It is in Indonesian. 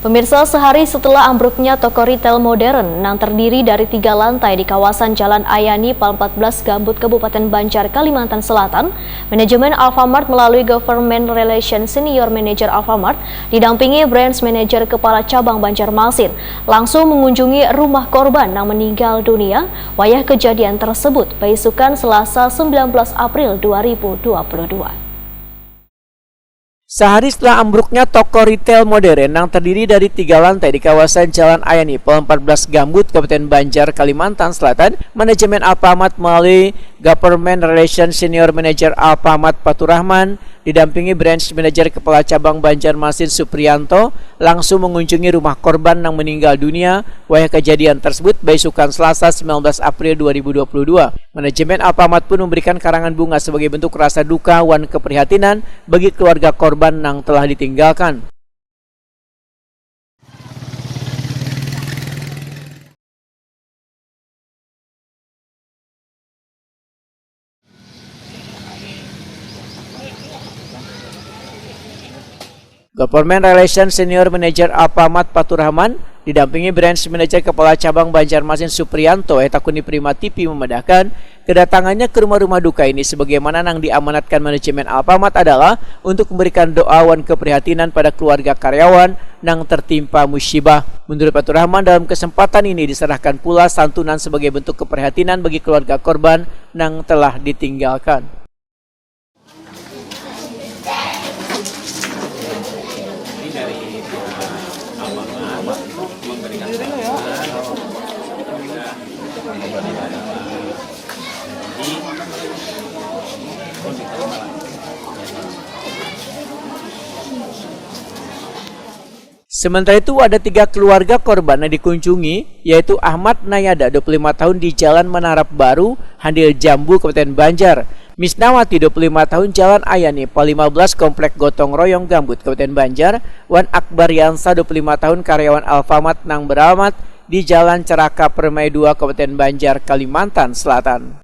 Pemirsa, sehari setelah ambruknya toko retail modern yang terdiri dari 3 lantai di kawasan Jalan Ayani, Pal 14, Gambut, Kabupaten Banjar, Kalimantan Selatan, manajemen Alfamart melalui Government Relations Senior Manager Alfamart didampingi Branch Manager Kepala Cabang Banjarmasin langsung mengunjungi rumah korban yang meninggal dunia wayah kejadian tersebut beisukan Selasa 19 April 2022. Sehari setelah ambruknya toko retail modern yang terdiri dari 3 lantai di kawasan Jalan Ayani, Pal 14, Gambut, Kabupaten Banjar, Kalimantan Selatan, manajemen Alfamart melalui Government Relations Senior Manager Alfamart Faturrahman didampingi Branch Manager Kepala Cabang Banjarmasin Supriyanto langsung mengunjungi rumah korban yang meninggal dunia wayah kejadian tersebut beisukan Selasa 19 April 2022. Manajemen Alfamart pun memberikan karangan bunga sebagai bentuk rasa duka wan keprihatinan bagi keluarga korban yang telah ditinggalkan. Government Relations Senior Manager Alfamart Faturrahman didampingi Branch Manager Kepala Cabang Banjarmasin Supriyanto Etakuni Prima TV memedahkan kedatangannya ke rumah-rumah duka ini sebagaimana yang diamanatkan manajemen Alfamart adalah untuk memberikan doa wan keprihatinan pada keluarga karyawan yang tertimpa musibah. Menurut Faturrahman, dalam kesempatan ini diserahkan pula santunan sebagai bentuk keprihatinan bagi keluarga korban yang telah ditinggalkan. Sementara itu ada 3 keluarga korban yang dikunjungi, yaitu Ahmad Nayada 25 tahun di Jalan Menarap Baru, Handil Jambu, Kabupaten Banjar, Misnawati 25 tahun Jalan Ayani, Pal 15, Komplek Gotong Royong, Gambut, Kabupaten Banjar, Wan Akbar Yansa 25 tahun karyawan Alfamart yang beralamat di Jalan Ceraka Permai 2, Kabupaten Banjar, Kalimantan Selatan.